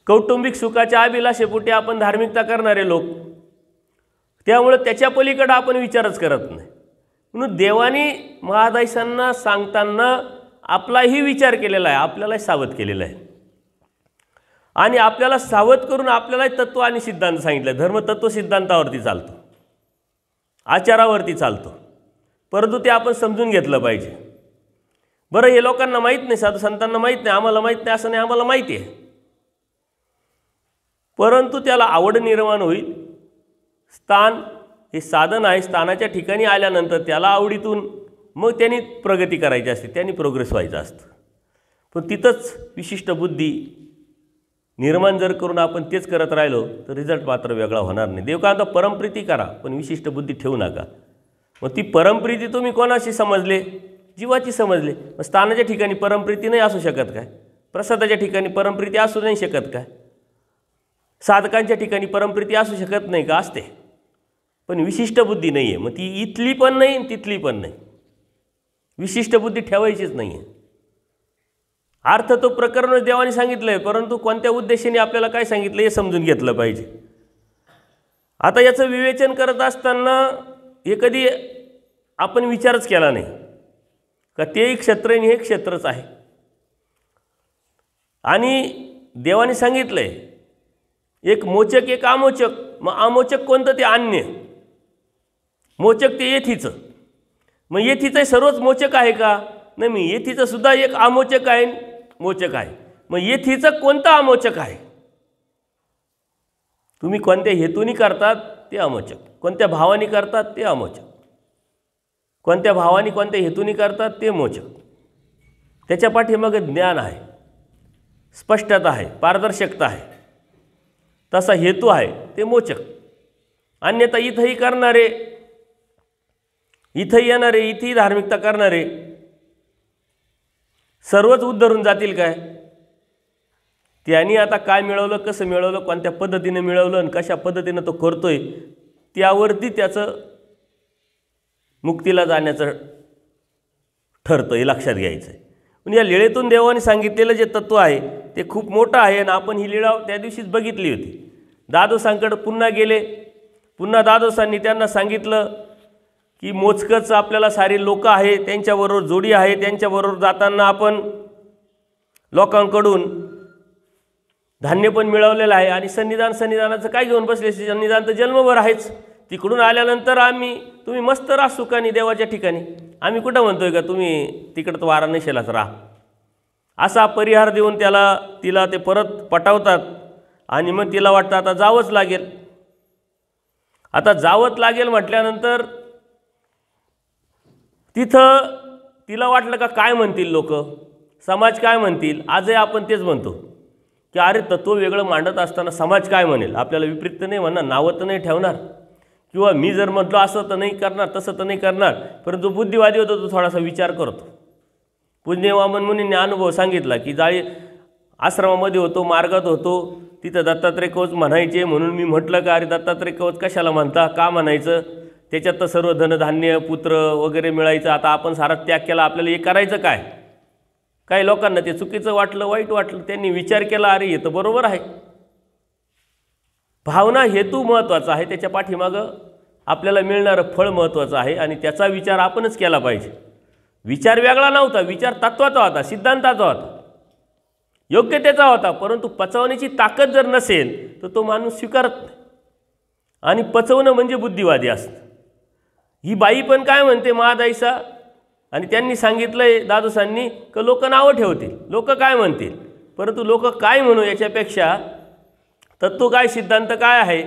कौटुंबिक सुखाच्या अभिलाषेपोटी आपण धार्मिकता करणारे लोक, त्यामुळे त्याच्या पलीकडे आपण विचारच करत नाही। म्हणून देवाने महादायसांना सांगताना आपलाही विचार केलेला आहे, आपल्यालाही सावध केलेला आहे आणि आपल्याला सावध करून आपल्यालाही तत्व आणि सिद्धांत सांगितले। धर्म तत्व सिद्धांतावरती चालतो, आचारावरती चालतो, परंतु ते आपण समजून घेतलं पाहिजे। बरं, हे लोकांना माहीत नाही, साधू संतांना माहीत नाही, आम्हाला माहीत नाही असं नाही, आम्हाला माहिती आहे, परंतु त्याला आवड निर्माण होईल। स्थान हे साधन आहे, स्थानाच्या ठिकाणी आल्यानंतर त्याला आवडीतून मग त्यांनी प्रगती करायची असते, त्यांनी प्रोग्रेस व्हायचं असतं। पण तिथंच विशिष्ट बुद्धी निर्माण जर करून आपण तेच करत राहिलो तर रिझल्ट मात्र वेगळा होणार नाही। देव का आता परमप्रीती करा पण विशिष्ट बुद्धी ठेवू नका। मग ती परमप्रीती तुम्ही कोणाशी समजले? जीवाची समजले। मग स्थानाच्या ठिकाणी परमप्रीती नाही असू शकत काय? प्रसादाच्या ठिकाणी परमप्रीती असू नाही शकत काय? साधकांच्या ठिकाणी परमप्रीती असू शकत नाही का? असते, पण विशिष्ट बुद्धी नाही आहे। मग ती इथली पण नाही तिथली पण नाही, विशिष्ट बुद्धी ठेवायचीच नाही आहे। अर्थ तो प्रकरणच देवाने सांगितलं आहे, परंतु कोणत्या उद्देशाने आपल्याला काय सांगितलं हे समजून घेतलं पाहिजे। आता याचं विवेचन करत असताना हे कधी आपण विचारच केला नाही का ते एक क्षेत्र आणि हे क्षेत्रच आहे। आणि देवाने सांगितलं आहे एक मोचक एक आमोचक। मग आमोचक कोणतं? ते अन्य। मोचक ते येथीचं। मग येथीचं सर्वच मोचक आहे का? नाही, मी येथीचं सुद्धा एक आमोचक आहे, मोचक आहे। मग येथीचं कोणतं आमोचक आहे? तुम्ही कोणत्या हेतूनी करतात ते आमोचक, कोणत्या भावानी करतात ते आमोचक, कोणत्या भावानी कोणत्या हेतूनी करतात ते मोचक। त्याच्या पाठीमागे ज्ञान आहे, स्पष्टता आहे, पारदर्शकता आहे, तसा हेतू आहे ते मोचक। अन्यथा इथंही करणारे, इथंही येणारे, इथेही धार्मिकता करणारे सर्वच उद्धरून जातील काय? त्यांनी आता काय मिळवलं, कसं मिळवलं, कोणत्या पद्धतीने मिळवलं आणि कशा पद्धतीने तो करतोय त्यावरती त्याचं मुक्तीला जाण्याचं ठरतं, हे लक्षात घ्यायचं आहे। पण या लीळेतून देवाने सांगितलेलं जे तत्व आहे ते खूप मोठं आहे आणि आपण ही लीळा त्या दिवशीच बघितली होती। दादोसांकडे पुन्हा गेले, पुन्हा दादोसांनी त्यांना सांगितलं की मोजकच आपल्याला सारी लोक आहे, त्यांच्याबरोबर जोडी आहे, त्यांच्याबरोबर जाताना आपण लोकांकडून धान्य पण मिळवलेलं आहे आणि सन्निधानाचं काय घेऊन बसले? सन्निधान तर जन्मभर आहेच, तिकडून आल्यानंतर तुम्ही मस्त राहा सुखाने देवाच्या ठिकाणी। आम्ही कुठं म्हणतोय का तुम्ही तिकडं तर वाराणसीलाच राहा, असा परिहार देऊन तिला ते परत पटावतात आणि मग तिला वाटतं आता जावंच लागेल। आता जावंच लागेल म्हटल्यानंतर तिथं तिला वाटलं का काय म्हणतील लोक, समाज काय म्हणतील? आजही आपण तेच म्हणतो की अरे तत्व वेगळं मांडत असताना समाज काय म्हणेल? आपल्याला विपरीत तर नाही म्हणणार, नावं तर नाही ठेवणार, किंवा मी जर म्हटलो असं तर नाही करणार, तसं तर नाही करणार, परंतु बुद्धिवादी होतो तो थोडासा विचार करतो। पूज्य वामन मुनींनी अनुभव सांगितला की जाळी आश्रमामध्ये होतो, मार्गात होतो, तिथं दत्तात्रय कवच म्हणायचे, म्हणून मी म्हटलं का अरे दत्तात्रय कवच कशाला म्हणता, का म्हणायचं? त्याच्यात तर सर्व धनधान्य पुत्र वगैरे मिळायचं, आता आपण सारा त्याग केला, आपल्याला हे करायचं काय? काही लोकांना ते चुकीचं वाटलं, वाईट वाटलं, त्यांनी विचार केला अरे हे तर बरोबर आहे। भावना हेतू महत्त्वाचा आहे, त्याच्या पाठीमागं आपल्याला मिळणारं फळ महत्त्वाचं आहे आणि त्याचा विचार आपणच केला पाहिजे। विचार वेगळा नव्हता, विचार तत्वाचा होता, सिद्धांताचा होता, योग्यतेचा होता, परंतु पचवण्याची ताकद जर नसेल तर तो माणूस स्वीकारत नाही आणि पचवणं म्हणजे बुद्धिवादी असतं। ही बाई पण काय म्हणते महादायसा, आणि त्यांनी सांगितलंय दादोसांनी की लोक नावं ठेवतील, लोक काय म्हणतील, परंतु लोक काय म्हणू याच्यापेक्षा तत्व काय, सिद्धांत काय आहे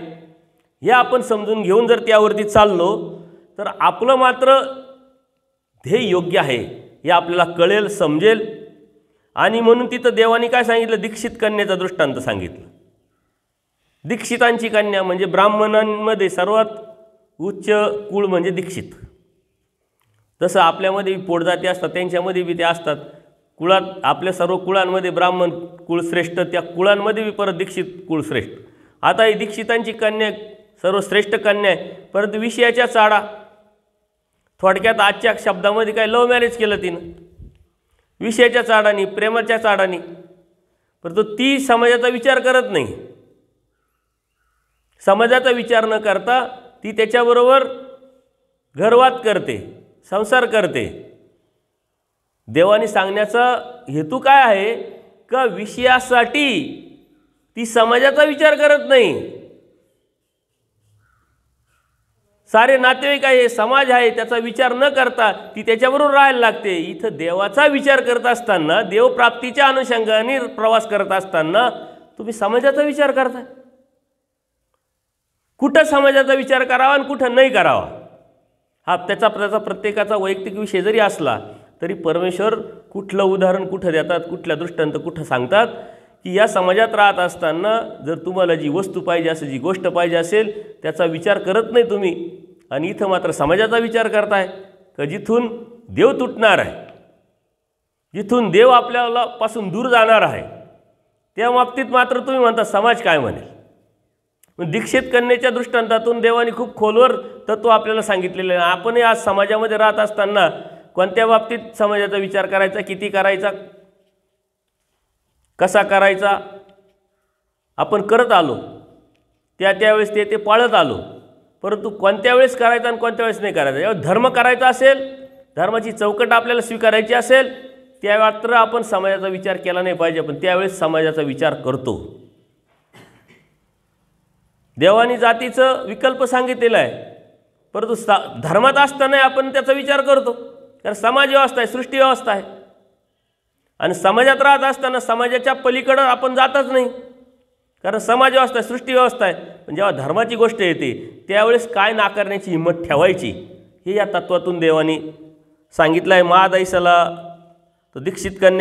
हे आपण समजून घेऊन जर त्यावरती चाललो तर आपलं मात्र ध्येय योग्य आहे हे आपल्याला कळेल, समजेल। आणि म्हणून तिथं देवाने काय सांगितलं? दीक्षित कन्याचा दृष्टांत सांगितलं। दीक्षितांची कन्या म्हणजे ब्राह्मणांमध्ये सर्वात उच्च कुळ म्हणजे दीक्षित। तसं आपल्यामध्ये पोटजाती असतात, त्यांच्यामध्ये बी ते असतात कुळात, आपल्या सर्व कुळांमध्ये ब्राह्मण कुळ श्रेष्ठ, त्या कुळांमध्ये बी परत दीक्षित कुळ श्रेष्ठ। आता ही दीक्षितांची कन्या सर्वश्रेष्ठ कन्या आहे, परंतु विषयाच्या चाडा, थोडक्यात आजच्या शब्दामध्ये काय लव्ह मॅरेज केलं तिनं, विषयाच्या चाडानी, प्रेमाच्या चाडानी। परंतु ती समाजाचा विचार करत नाही. समाजाचा विचार न करता ती त्याच्याबरोबर घरवाद करते, संसार करते. देवाने सांगण्याचा हेतू काय आहे का विषयासाठी ती समाजाचा विचार करत नाही. सारे नातेवाईक आहे, समाज आहे, त्याचा विचार न करता ती त्याच्याबरोबर राहायला लागते. इथं देवाचा विचार करत असताना, देवप्राप्तीच्या अनुषंगाने प्रवास करत असताना तुम्ही समाजाचा विचार करताय. कुठं समाजाचा विचार करावा आणि कुठं नाही करावा हा त्याचा प्रत्येकाचा वैयक्तिक विषय जरी असला तरी परमेश्वर कुठलं उदाहरण कुठं देतात, कुठल्या दृष्टांत कुठं सांगतात की या समाजात राहत असताना जर तुम्हाला जी वस्तू पाहिजे असेल, जी गोष्ट पाहिजे असेल, त्याचा विचार करत नाही तुम्ही, आणि इथं मात्र समाजाचा विचार करताय का जिथून देव तुटणार आहे, जिथून देव आपल्याला पासून दूर जाणार आहे, त्या बाबतीत मात्र तुम्ही म्हणता समाज काय म्हणेल. दीक्षित कन्येच्या दृष्टांतातून देवाने खूप खोलवर तत्व आपल्याला सांगितलेलं आहे. आपणही आज समाजामध्ये राहत असताना कोणत्या बाबतीत समाजाचा विचार करायचा, किती करायचा, कसा करायचा आपण करत आलो, त्यावेळेस ते पाळत आलो. परंतु कोणत्या वेळेस करायचा आणि कोणत्या वेळेस नाही करायचा. जेव्हा धर्म करायचा असेल, धर्माची चौकट आपल्याला स्वीकारायची असेल, त्या मात्र आपण समाजाचा विचार केला नाही पाहिजे, पण त्यावेळेस समाजाचा विचार करतो. देवानी जातीचं विकल्प सांगितलेलं आहे, परंतु धर्मात असताना आपण त्याचा विचार करतो, कारण समाज व्यवस्था आहे, सृष्टी व्यवस्था आहे. आणि समाजात राहत असताना समाजाच्या पलीकडं आपण जातच नाही, कारण समाज व्यवस्था आहे, सृष्टी व्यवस्था आहे. पण जेव्हा धर्माची गोष्ट येते त्यावेळेस काय नाकारण्याची हिंमत ठेवायची हे या तत्वातून देवानी सांगितलं आहे. महादाईसाला तो दीक्षित कन्या